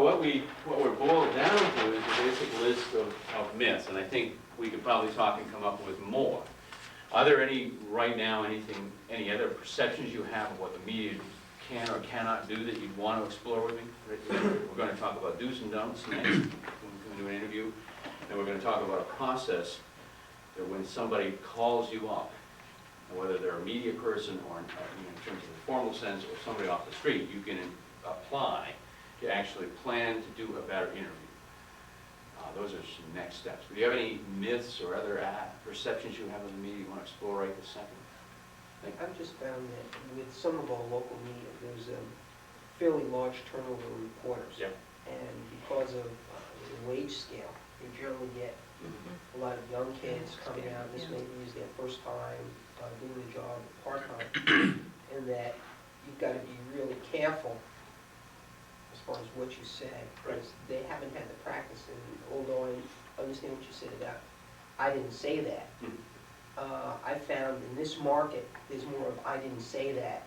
So what we're boiled down to is a basic list of myths, and I think we could probably talk and come up with more. Are there right now, any other perceptions you have of what the media can or cannot do that you'd want to explore with me? We're going to talk about do's and don'ts next, when we do an interview, and we're going to talk about a process that when somebody calls you up, whether they're a media person or in terms of the formal sense or somebody off the street, you can apply to actually plan to do a better interview. Those are some next steps. Do you have any myths or other perceptions you have of the media you want to explore right this second? I've just found that with some of our local media, there's a fairly large turnover of reporters. Yep. And because of the wage scale, you generally get a lot of young kids coming out. This maybe is their first time doing the job part-time. And that you've got to be really careful as far as what you say, because they haven't had the practice. And although I understand what you said about, I didn't say that, I found in this market, there's more of I didn't say that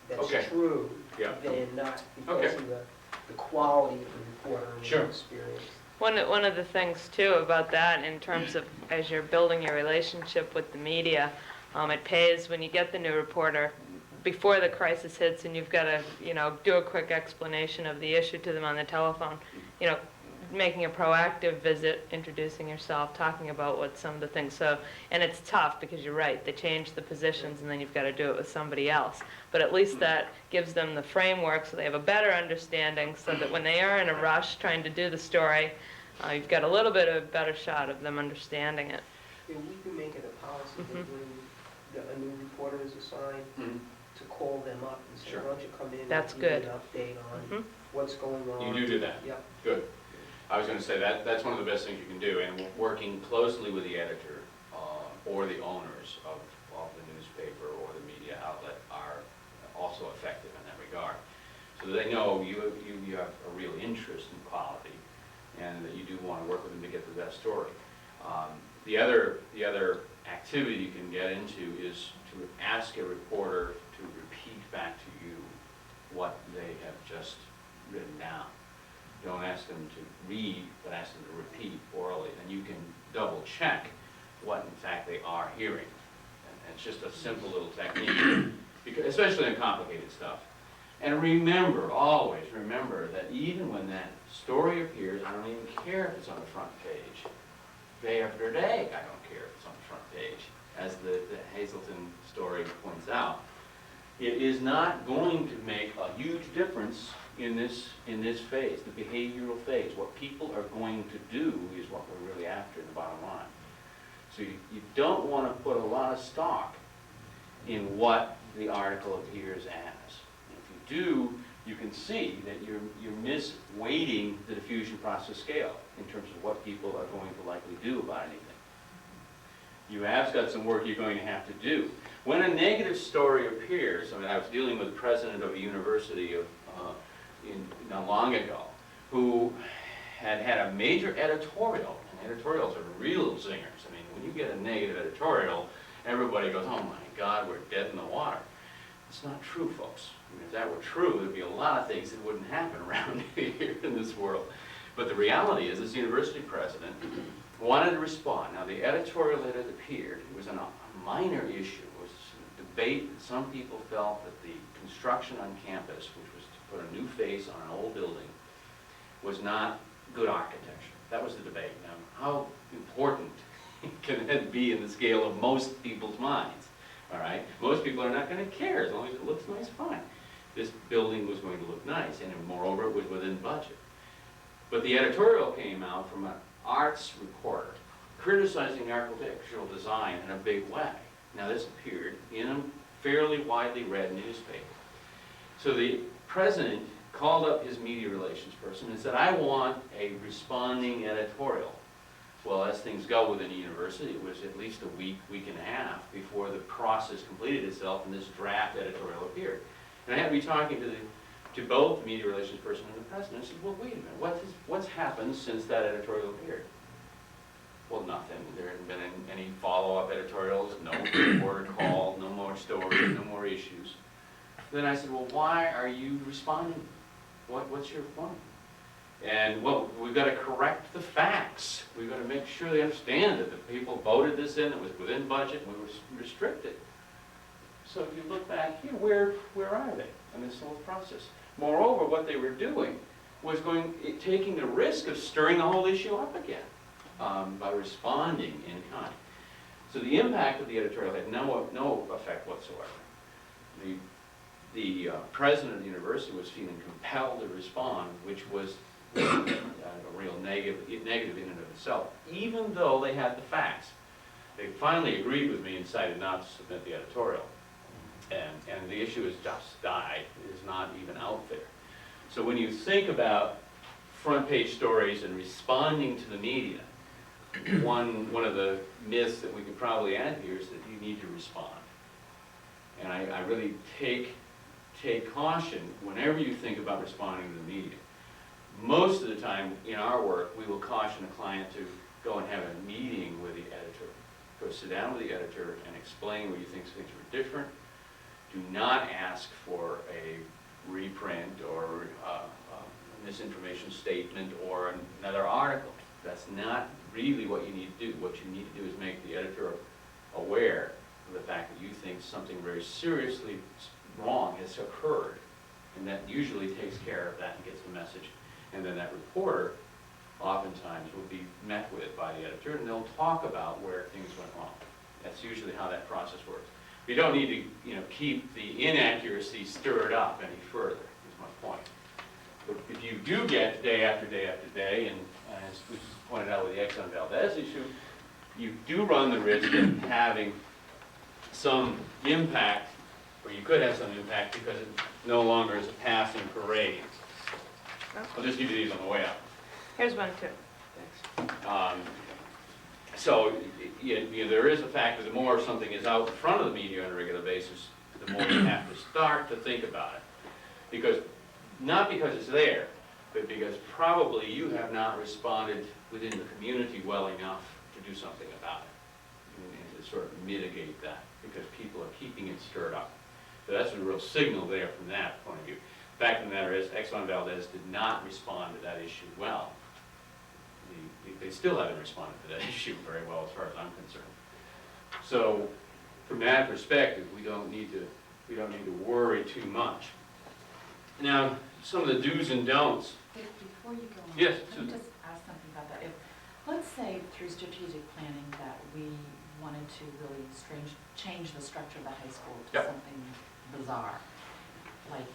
that's true than not, because of the quality of the reporter and the experience. One of the things too about that, in terms of as you're building your relationship with the media, it pays when you get the new reporter before the crisis hits, and you've got to do a quick explanation of the issue to them on the telephone. Making a proactive visit, introducing yourself, talking about what some of the things. So, and it's tough because you're right, they change the positions and then you've got to do it with somebody else. But at least that gives them the framework so they have a better understanding, so that when they are in a rush trying to do the story, you've got a little bit of a better shot of them understanding it. Yeah, we can make it a policy that when a new reporter is assigned, to call them up and say, why don't you come in That's and good. give an update on what's going on. You do that? Yeah. Good. I was going to say that's one of the best things you can do, and working closely with the editor or the owners of the newspaper or the media outlet are also effective in that regard, so that they know you have a real interest in quality, and that you do want to work with them to get the best story. The other activity you can get into is to ask a reporter to repeat back to you what they have just written down. Don't ask them to read, but ask them to repeat orally, and you can double check what in fact they are hearing. And it's just a simple little technique, because, especially in complicated stuff. And remember, always remember, that even when that story appears, I don't even care if it's on the front page. Day after day, I don't care if it's on the front page. As the Hazelton story points out, it is not going to make a huge difference in this phase, the behavioral phase. What people are going to do is what we're really after in the bottom line. So you don't want to put a lot of stock in what the article appears as. If you do, you can see that you're misweighting the diffusion process scale in terms of what people are going to likely do about anything. You have got some work you're going to have to do. When a negative story appears, I was dealing with the president of a university not long ago, who had a major editorial, and editorials are real zingers. When you get a negative editorial, everybody goes, oh my God, we're dead in the water. It's not true, folks. If that were true, there'd be a lot of things that wouldn't happen around here in this world. But the reality is, this university president wanted to respond. Now, the editorial that had appeared, it was a minor issue. It was a debate that some people felt that the construction on campus, which was to put a new face on an old building, was not good architecture. That was the debate. Now, how important can that be in the scale of most people's minds? All right? Most people are not going to care. As long as it looks nice, fine. This building was going to look nice, and moreover, it was within budget. But the editorial came out from an arts reporter criticizing architectural design in a big way. Now, this appeared in a fairly widely read newspaper. So the president called up his media relations person and said, I want a responding editorial. Well, as things go within a university, it was at least a week and a half before the process completed itself and this draft editorial appeared. And I had to be talking to both the media relations person and the president. I said, well, wait a minute, what's happened since that editorial appeared? Well, nothing. There hadn't been any follow-up editorials, no reporter call, no more stories, no more issues. Then I said, well, why are you responding? What's your point? And, well, we've got to correct the facts. We've got to make sure they understand that the people voted this in, it was within budget, and we were restricted. So if you look back here, where are they in this whole process? Moreover, what they were doing was taking the risk of stirring the whole issue up again by responding in kind. So the impact of the editorial had no effect whatsoever. The president of the university was feeling compelled to respond, which was a real negative in and of itself, even though they had the facts. They finally agreed with me and decided not to submit the editorial. And the issue has just died. It is not even out there. So when you think about front page stories and responding to the media, one of the myths that we could probably add here is that you need to respond. And I really take caution whenever you think about responding to the media. Most of the time in our work, we will caution a client to go and have a meeting with the editor. Go sit down with the editor and explain where you think things are different. Do not ask for a reprint or a misinformation statement or another article. That's not really what you need to do. What you need to do is make the editor aware of the fact that you think something very seriously wrong has occurred, and that usually takes care of that and gets the message. And then that reporter oftentimes will be met with by the editor, and they'll talk about where things went wrong. That's usually how that process works. You don't need to, keep the inaccuracy stirred up any further, is my point. But if you do get day after day after day, and as was pointed out with the Exxon Valdez issue, you do run the risk of having some impact, or you could have some impact because it no longer is a passing parade. I'll just give you these on the way up. Here's one too. Thanks. So there is a fact that the more something is out in front of the media on a regular basis, the more you have to start to think about it. Not because it's there, but because probably you have not responded within the community well enough to do something about it, and to sort of mitigate that, because people are keeping it stirred up. So that's a real signal there from that point of view. The fact of the matter is, Exxon Valdez did not respond to that issue well. They still haven't responded to that issue very well as far as I'm concerned. So from that perspective, we don't need to worry too much. Now, some of the do's and don'ts. Before you go on, Yes, let me just ask something about that. Let's say through strategic planning that we wanted to really change the structure of the high school to Yep. something bizarre, like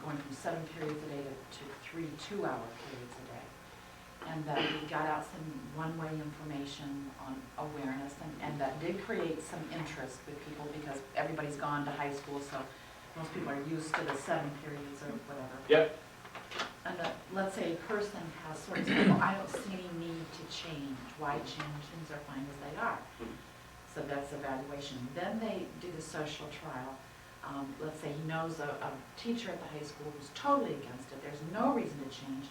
going from 7 periods a day to 3 two-hour periods a day, and that we got out some one-way information on awareness, and that did create some interest with people because everybody's gone to high school, so most people are used to the 7 periods or whatever. Yep. And let's say a person has sort of said, well, I don't see any need to change. Why change? Things are fine as they are. So that's evaluation. Then they do the social trial. Let's say he knows a teacher at the high school who's totally against it. There's no reason to change.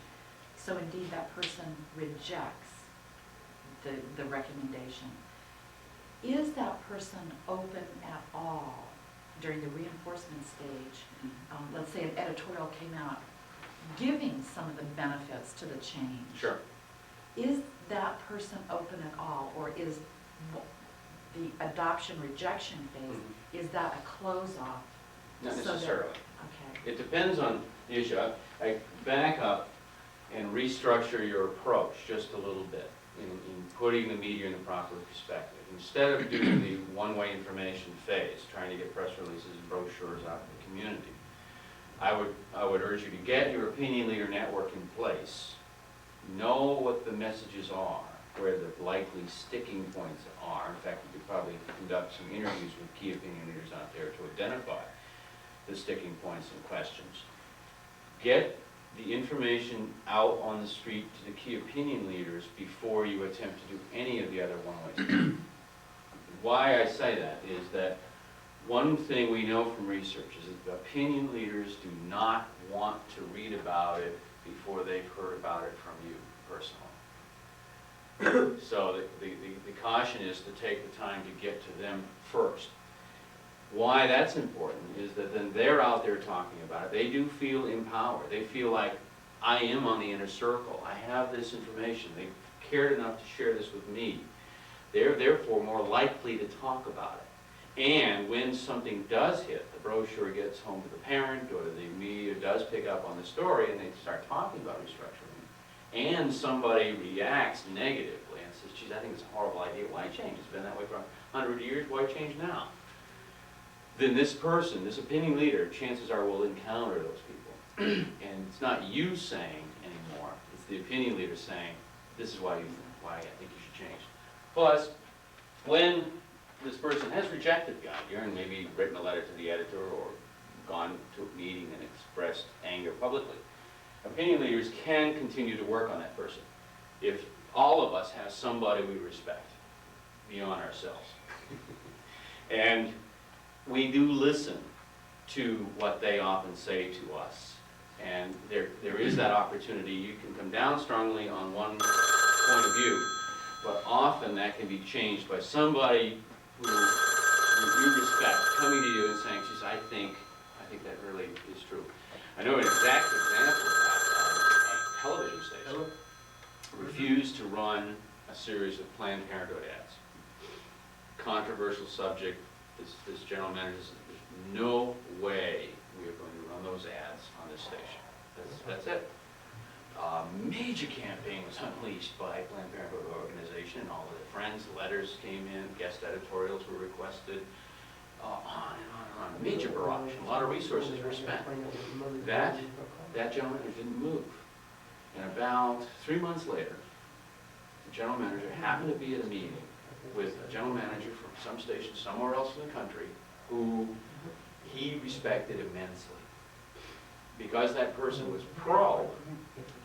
So indeed that person rejects the recommendation. Is that person open at all during the reinforcement stage? Let's say an editorial came out giving some of the benefits to the change. Sure. Is that person open at all, or is the adoption rejection phase, is that a close off? Not So that- necessarily. Okay. It depends on the issue. I back up and restructure your approach just a little bit in putting the media in the proper perspective. Instead of doing the one-way information phase, trying to get press releases and brochures out in the community, I would urge you to get your opinion leader network in place. Know what the messages are, where the likely sticking points are. In fact, you could probably conduct some interviews with key opinion leaders out there to identify the sticking points and questions. Get the information out on the street to the key opinion leaders before you attempt to do any of the other one-ways. Why I say that is that one thing we know from research is that the opinion leaders do not want to read about it before they've heard about it from you personally. So the caution is to take the time to get to them first. Why that's important is that then they're out there talking about it. They do feel empowered. They feel like I am on the inner circle. I have this information. They've cared enough to share this with me. They're therefore more likely to talk about it. And when something does hit, the brochure gets home to the parent, or the media does pick up on the story, and they start talking about restructuring, and somebody reacts negatively and says, geez, I think it's a horrible idea. Why change? It's been that way for 100 years. Why change now? Then this person, this opinion leader, chances are will encounter those people. And it's not you saying anymore. It's the opinion leader saying, this is why I think you should change. Plus, when this person has rejected the idea and maybe written a letter to the editor or gone to a meeting and expressed anger publicly, opinion leaders can continue to work on that person. If all of us have somebody we respect beyond ourselves, and we do listen to what they often say to us, and there is that opportunity. You can come down strongly on one point of view, but often that can be changed by somebody who you respect coming to you and saying, geez, I think that really is true. I know an exact example of that. A television station refused to run a series of Planned Parenthood ads. Controversial subject. This general manager said, there's no way we are going to run those ads on this station. That's it. Major campaign was unleashed by Planned Parenthood organization, and all of their friends, letters came in, guest editorials were requested, on and on and on. Major barrage, a lot of resources were spent. That general manager didn't move. And about 3 months later, the general manager happened to be at a meeting with a general manager from some station somewhere else in the country who he respected immensely. Because that person was pro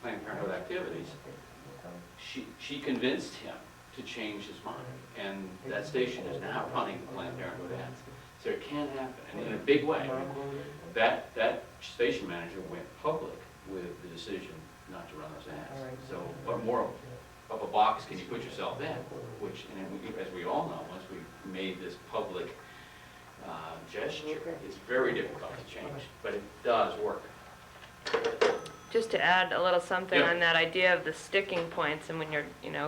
Planned Parenthood activities, she convinced him to change his mind. And that station is now running the Planned Parenthood ads. So it can happen, and in a big way. That station manager went public with the decision not to run those ads. So what more of a box can you put yourself in? Which, and as we all know, once we made this public gesture, it's very difficult to change, but it does work. Just to add a little something Yep. on that idea of the sticking points, and when you're,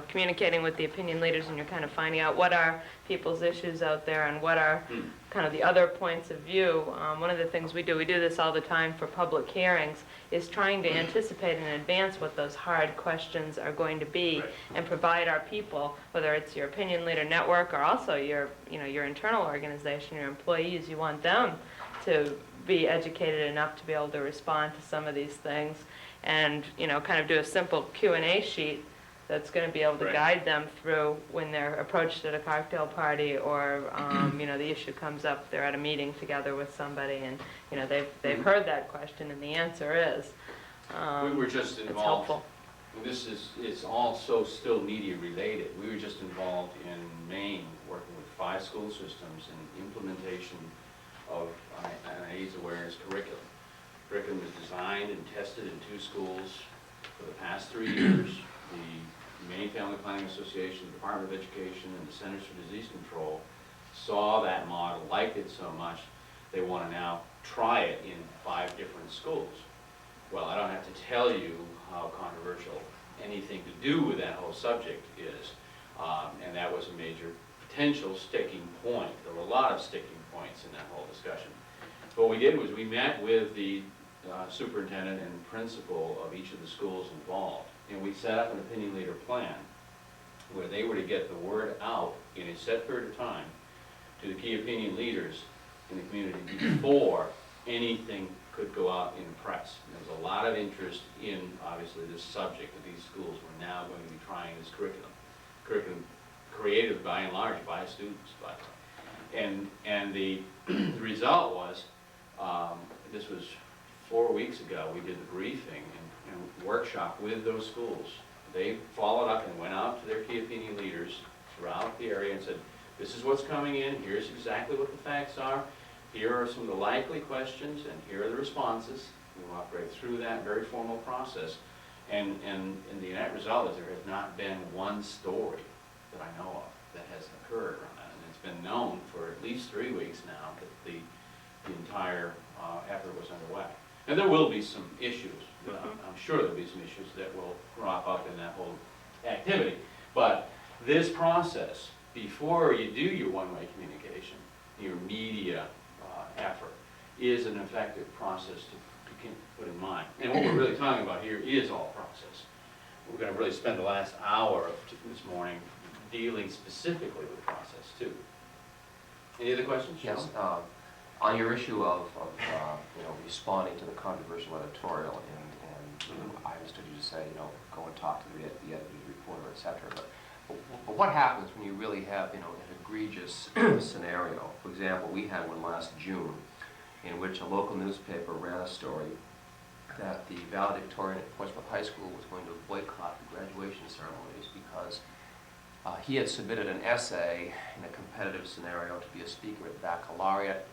communicating with the opinion leaders and you're kind of finding out what are people's issues out there and what are kind of the other points of view, one of the things we do this all the time for public hearings, is trying to anticipate in advance what those hard questions are going to be, Right. and provide our people, whether it's your opinion leader network or also your internal organization, your employees, you want them to be educated enough to be able to respond to some of these things, and kind of do a simple Q&A sheet that's going to be able to Right. guide them through when they're approached at a cocktail party, or the issue comes up, they're at a meeting together with somebody, and they've heard that question and the answer is We were just it's involved. helpful. It's also still media related. We were just involved in Maine, working with 5 school systems in implementation of an AIDS awareness curriculum. Curriculum was designed and tested in 2 schools for the past 3 years. The Maine Family Planning Association, the Department of Education, and the Centers for Disease Control saw that model, liked it so much, they want to now try it in 5 different schools. Well, I don't have to tell you how controversial anything to do with that whole subject is, and that was a major potential sticking point. There were a lot of sticking points in that whole discussion. What we did was we met with the superintendent and principal of each of the schools involved, and we set up an opinion leader plan where they were to get the word out in a set period of time to the key opinion leaders in the community before anything could go out in the press. And there was a lot of interest in, obviously, this subject that these schools were now going to be trying this curriculum created by and large by students, by the way. And the result was, this was 4 weeks ago, we did the briefing and workshop with those schools. They followed up and went out to their key opinion leaders throughout the area and said, this is what's coming in, here's exactly what the facts are, here are some of the likely questions, and here are the responses. We walked right through that very formal process. And the net result is there has not been one story that I know of that has occurred around that. And it's been known for at least 3 weeks now that the entire effort was underway. And there will be some issues I'm sure there'll be some issues that will crop up in that whole activity. But this process, before you do your one-way communication, your media effort, is an effective process to put in mind. And what we're really talking about here is all process. We're going to really spend the last hour of this morning dealing specifically with process too. Any other questions? Yes, on your issue of responding to the controversial editorial, and I understood you to say, go and talk to the editor's reporter, et cetera. But what happens when you really have, an egregious scenario? For example, we had one last June in which a local newspaper ran a story that the valedictorian at Portsmouth High School was going to boycott the graduation ceremonies because he had submitted an essay in a competitive scenario to be a speaker at baccalaureate.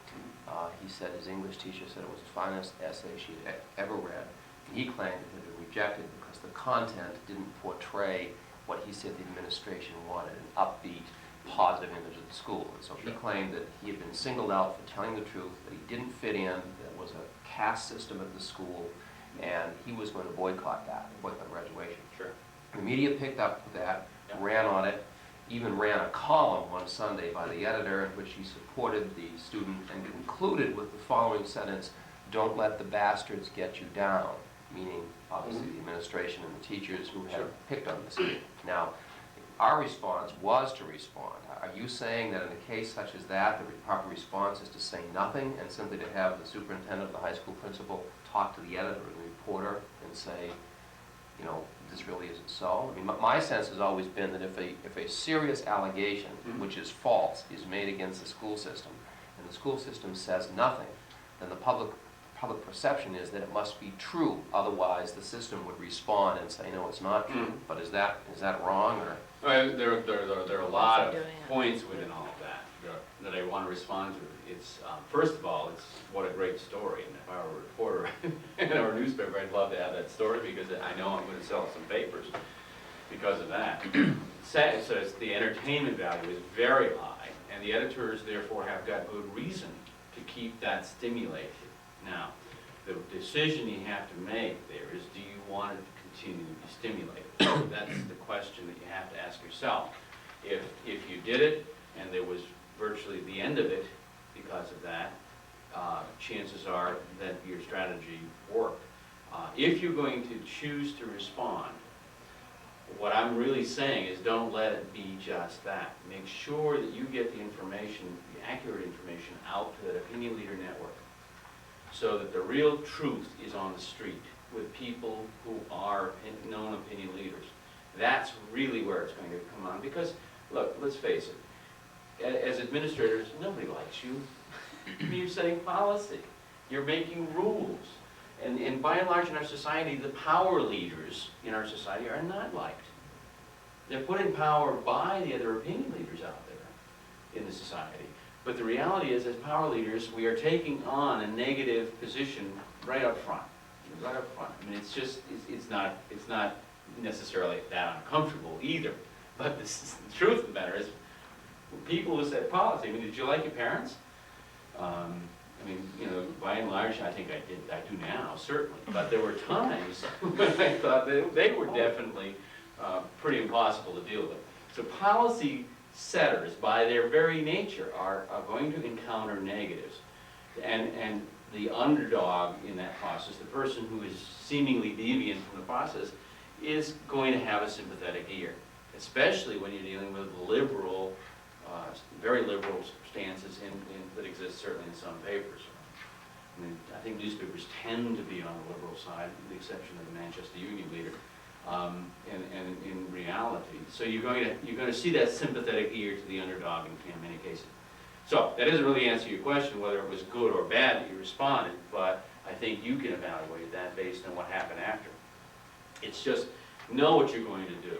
He said his English teacher said it was the finest essay she had ever read. And he claimed it had been rejected because the content didn't portray what he said the administration wanted, an upbeat, positive image of the school. And so he claimed that he had been singled out for telling the truth, that he didn't fit in, there was a caste system at the school, and he was going to boycott graduation. Sure. The media picked up that, ran on it, even ran a column one Sunday by the editor in which he supported the student and concluded with the following sentence, "Don't let the bastards get you down," meaning obviously the administration and the teachers who had picked on this kid. Now, our response was to respond. Are you saying that in a case such as that, the proper response is to say nothing and simply to have the superintendent or the high school principal talk to the editor or the reporter and say, this really isn't so? I mean, my sense has always been that if a serious allegation, which is false, is made against the school system, and the school system says nothing, then the public perception is that it must be true. Otherwise, the system would respond and say, no, it's not true. But is that wrong? Or? Well, there are a lot of points within all of that that I want to respond to. It's first of all, it's what a great story. And if I were a reporter in our newspaper, I'd love to have that story because I know I'm going to sell some papers because of that. So it's the entertainment value is very high, and the editors therefore have got good reason to keep that stimulated. Now, the decision you have to make there is, do you want it to continue to be stimulated? That's the question that you have to ask yourself. If you did it and there was virtually the end of it because of that, chances are that your strategy worked. If you're going to choose to respond, what I'm really saying is don't let it be just that. Make sure that you get the information, the accurate information, out to that opinion leader network so that the real truth is on the street with people who are known opinion leaders. That's really where it's going to come on because, look, let's face it, as administrators, nobody likes you. You're setting policy. You're making rules. And by and large in our society, the power leaders in our society are not liked. They're put in power by the other opinion leaders out there in the society. But the reality is, as power leaders, we are taking on a negative position right up front. Right up front. I mean, it's not necessarily that uncomfortable either. But the truth of the matter is, people who set policy, I mean, did you like your parents? I mean, by and large, I think I do now, certainly. But there were times when I thought they were definitely pretty impossible to deal with. So policy setters, by their very nature, are going to encounter negatives. And the underdog in that process, the person who is seemingly deviant from the process, is going to have a sympathetic ear, especially when you're dealing with liberal, very liberal stances that exist certainly in some papers. I mean, I think newspapers tend to be on the liberal side, with the exception of the Manchester Union leader, and in reality. So you're going to see that sympathetic ear to the underdog in many cases. So that doesn't really answer your question whether it was good or bad that you responded, but I think you can evaluate that based on what happened after. It's just know what you're going to do.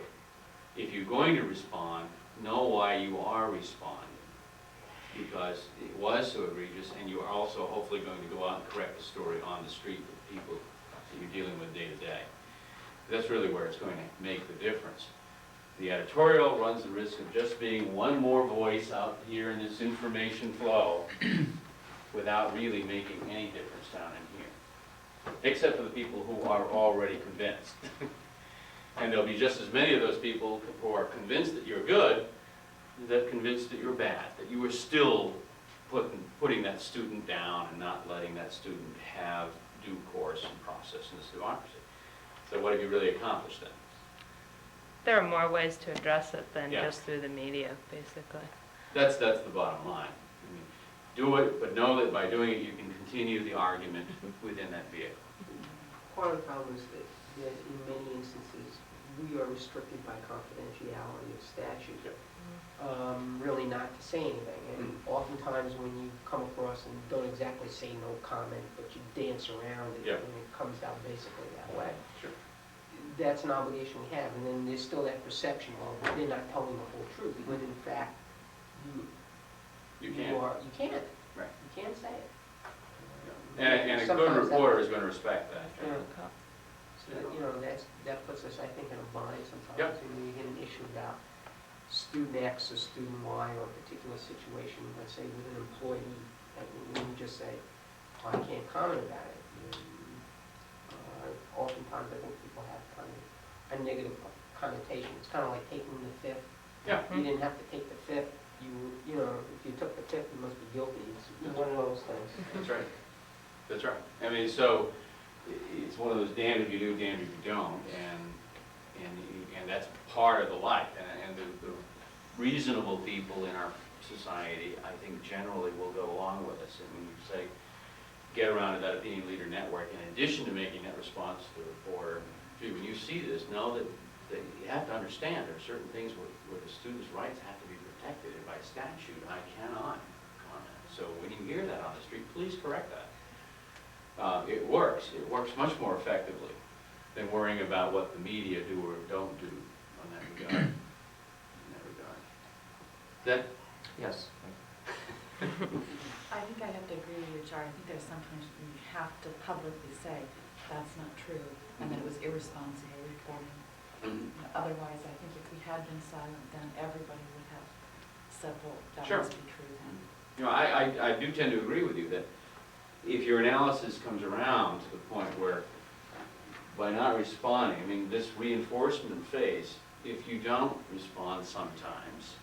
If you're going to respond, know why you are responding, because it was so egregious, and you are also hopefully going to go out and correct the story on the street with people that you're dealing with day to day. That's really where it's going to make the difference. The editorial runs the risk of just being one more voice out here in this information flow without really making any difference down in here. except for the people who are already convinced. And there'll be just as many of those people who are convinced that you're good, that convinced that you're bad, that you are still putting that student down and not letting that student have due course and process in this democracy. So what have you really accomplished then? There are more ways to address it than Yeah. just through the media, basically. That's the bottom line. I mean, do it, but know that by doing it, you can continue the argument within that vehicle. Part of the problem is that in many instances, we are restricted by confidentiality of statute, really not to say anything. And oftentimes when you come across and don't exactly say no comment, but you dance around it, Yeah. and it comes out basically that way. Sure. That's an obligation we have, and then there's still that perception, well, they're not telling the whole truth, when in fact, You can't. you can't. Right. You can't say it. And a good Sometimes that- reporter is going to respect that. Yeah. So, that puts us, I think, in a bind sometimes. Yep. When you get an issue about student X or student Y or a particular situation, let's say with an employee, and you just say, "Oh, I can't comment about it." Oftentimes, I think people have kind of a negative connotation. It's kind of like taking the fifth. Yeah. You didn't have to take the fifth. If you took the fifth, you must be guilty. It's one of those things. That's right. That's right. I mean, so it's one of those damned if you do, damned if you don't, and that's part of the life. And the reasonable people in our society, I think, generally will go along with us. And when you say, get around to that opinion leader network, in addition to making that response to the reporter, gee, when you see this, know that you have to understand there are certain things where the student's rights have to be protected, and by statute, I cannot comment. So when you hear that on the street, please correct that. It works much more effectively than worrying about what the media do or don't do on that regard. That, Yes. I think I have to agree with you, Charlie. I think there's sometimes you have to publicly say, that's not true, and that it was irresponsible reporting. Otherwise, I think if we had been silent, then everybody would have said, well, that Sure. must be true then. I do tend to agree with you that if your analysis comes around to the point where, by not responding, I mean, this reinforcement phase, if you don't respond sometimes,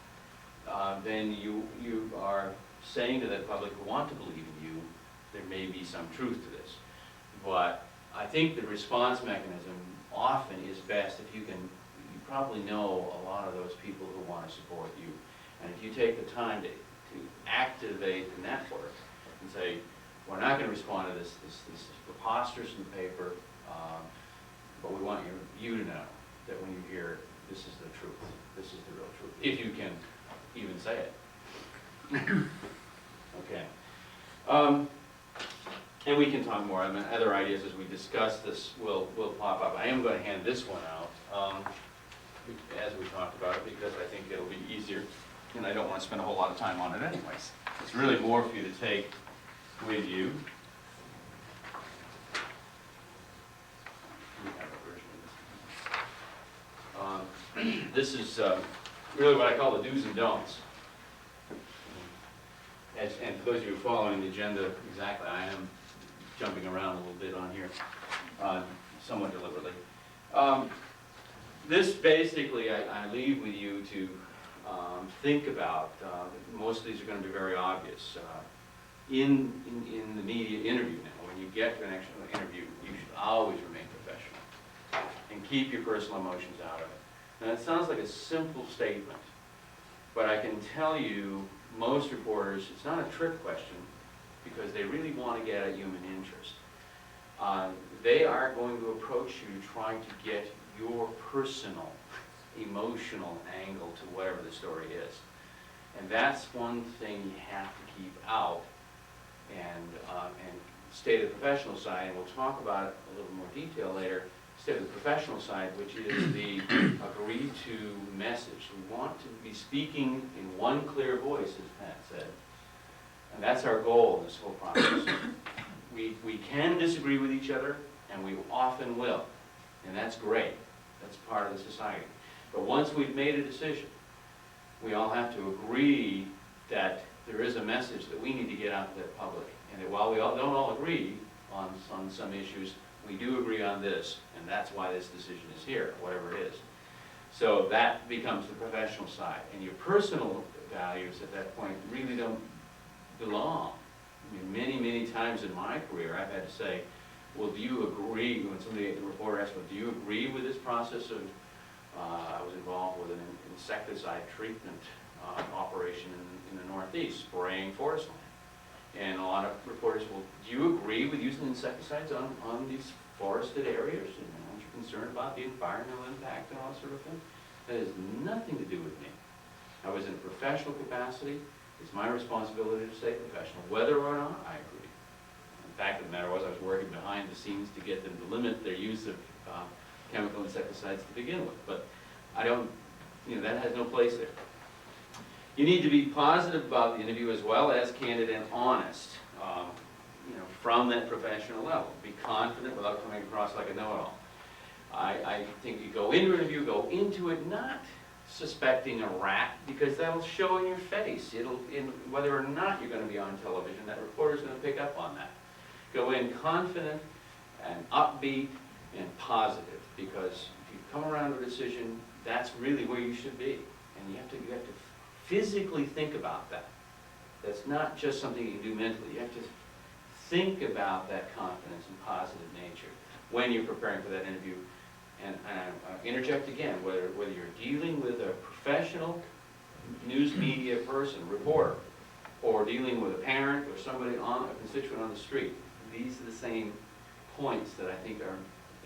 then you are saying to that public who want to believe in you, there may be some truth to this. But I think the response mechanism often is best if you probably know a lot of those people who want to support you. And if you take the time to activate the network and say, we're not going to respond to this is preposterous in the paper, but we want you to know that when you hear it, this is the truth, this is the real truth, if you can even say it. Okay. And we can talk more. I mean, other ideas as we discuss this will pop up. I am going to hand this one out as we talked about it, because I think it'll be easier, and I don't want to spend a whole lot of time on it anyways. It's really more for you to take with you. We have a version of this. This is really what I call the do's and don'ts. And for those of you following the agenda exactly, I am jumping around a little bit on here, somewhat deliberately. This basically I leave with you to think about. Most of these are going to be very obvious. In the media interview now, when you get to an actual interview, you should always remain professional and keep your personal emotions out of it. Now, it sounds like a simple statement, but I can tell you, most reporters, it's not a trick question, because they really want to get at human interest. They are going to approach you trying to get your personal, emotional angle to whatever the story is. And that's one thing you have to keep out and stay to the professional side, and we'll talk about it in a little more detail later. Stay to the professional side, which is the agreed to message. We want to be speaking in one clear voice, as Pat said, and that's our goal in this whole process. We can disagree with each other, and we often will, and that's great. That's part of the society. But once we've made a decision, we all have to agree that there is a message that we need to get out to the public, and that while we all don't all agree on some issues. We do agree on this, and that's why this decision is here, whatever it is. So that becomes the professional side. And your personal values at that point really don't belong. I mean, many, many times in my career, I've had to say, well, do you agree, when somebody, the reporter asks, well, do you agree with this process of, I was involved with an insecticide treatment operation in the Northeast, spraying forest land. And a lot of reporters, well, do you agree with using insecticides on these forested areas? And aren't you concerned about the environmental impact and all that sort of thing? That has nothing to do with me. I was in a professional capacity. It's my responsibility to stay professional, whether or not I agree. The fact of the matter was I was working behind the scenes to get them to limit their use of chemical insecticides to begin with. But I don't, that has no place there. You need to be positive about the interview as well as candid and honest, from that professional level. Be confident without coming across like a know-it-all. I think you go into an interview, go into it not suspecting a rat, because that'll show in your face. Whether or not you're going to be on television, that reporter's going to pick up on that. Go in confident and upbeat and positive, because if you come around to a decision, that's really where you should be. And you have to physically think about that. That's not just something you can do mentally. You have to think about that confidence and positive nature when you're preparing for that interview. And I interject again, whether you're dealing with a professional news media person, reporter, or dealing with a parent or somebody a constituent on the street, these are the same points that I think are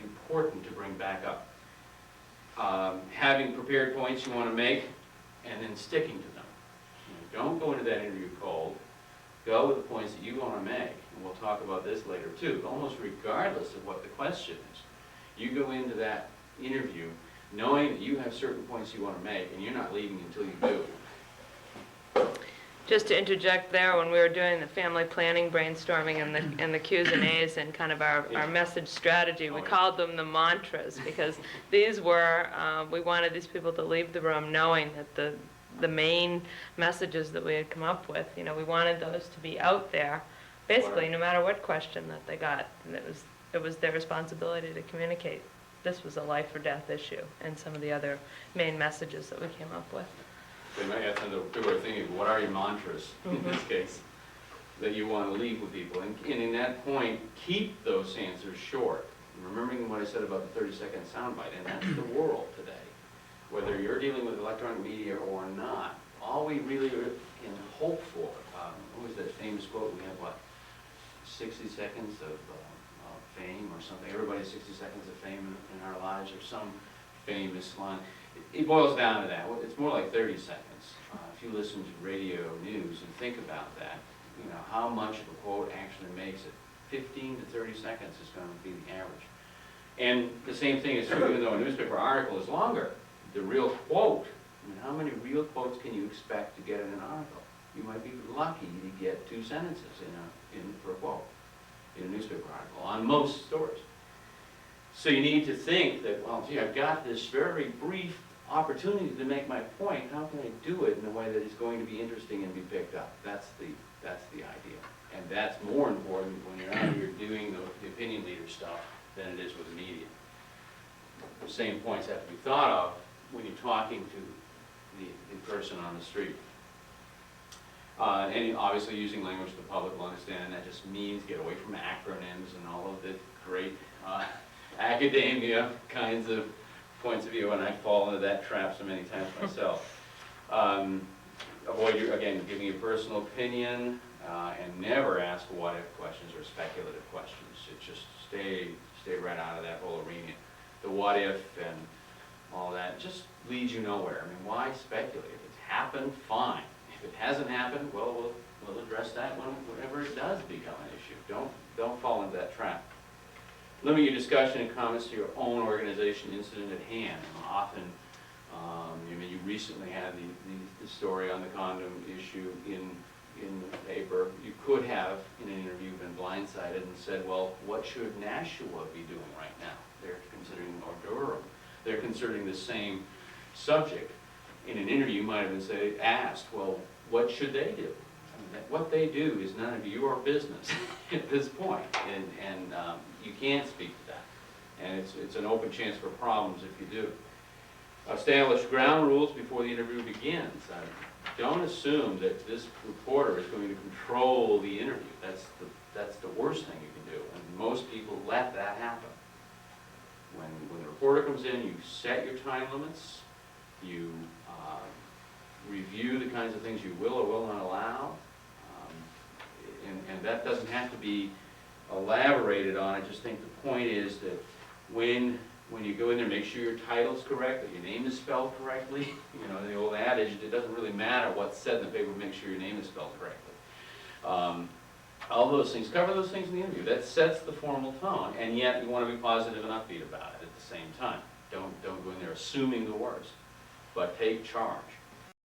important to bring back up. Having prepared points you want to make, and then sticking to them. Don't go into that interview cold. Go with the points that you want to make, and we'll talk about this later too, almost regardless of what the question is. You go into that interview knowing that you have certain points you want to make, and you're not leaving until you do. Just to interject there, when we were doing the family planning brainstorming and the Q's and A's and kind of our message strategy, we called them the mantras, because these were, we wanted these people to leave the room knowing that the main messages that we had come up with, we wanted those to be out there, basically no matter what question that they got. And it was their responsibility to communicate. This was a life or death issue, and some of the other main messages that we came up with. They might have to do our thinking, what are your mantras in this case that you want to leave with people? And in that point, keep those answers short. Remembering what I said about the 30-second soundbite, and that's the world today. Whether you're dealing with electronic media or not, all we really can hope for, what was that famous quote? We have, 60 seconds of fame or something. Everybody has 60 seconds of fame in our lives, or some famous line. It boils down to that. It's more like 30 seconds. If you listen to radio news and think about that, how much of a quote actually makes it. 15 to 30 seconds is going to be the average. And the same thing is true, even though a newspaper article is longer. The real quote, how many real quotes can you expect to get in an article? You might be lucky to get 2 sentences for a quote in a newspaper article on most stories. So you need to think that, well, gee, I've got this very brief opportunity to make my point. How can I do it in a way that is going to be interesting and be picked up? That's the idea. And that's more important when you're out here doing the opinion leader stuff than it is with the media. The same points have to be thought of when you're talking to the person on the street. And obviously using language the public will understand, and that just means get away from acronyms and all of the great academia kinds of points of view, and I fall into that trap so many times myself. Avoid, again, giving your personal opinion, and never ask what-if questions or speculative questions. Just stay right out of that whole arena. The what-if and all that just leads you nowhere. I mean, why speculate? If it's happened, fine. If it hasn't happened, well, we'll address that whenever it does become an issue. Don't fall into that trap. Limit your discussion and comments to your own organization incident at hand. Often, you recently had the story on the condom issue in the paper. You could have, in an interview, been blindsided and said, well, what should Nashua be doing right now? They're considering, or Durham, they're considering the same subject. In an interview, you might have been asked, well, what should they do? what they do is none of your business at this point, and you can't speak to that. And it's an open chance for problems if you do. Establish ground rules before the interview begins. Don't assume that this reporter is going to control the interview. That's the worst thing you can do, and most people let that happen. When the reporter comes in, you set your time limits, you review the kinds of things you will or will not allow, and that doesn't have to be elaborated on. I just think the point is that when you go in there, make sure your title's correct, that your name is spelled correctly. You know, the old adage, it doesn't really matter what's said in the paper, make sure your name is spelled correctly. All those things, cover those things in the interview. That sets the formal tone, and yet you want to be positive and upbeat about it at the same time. Don't go in there assuming the worst, but take charge.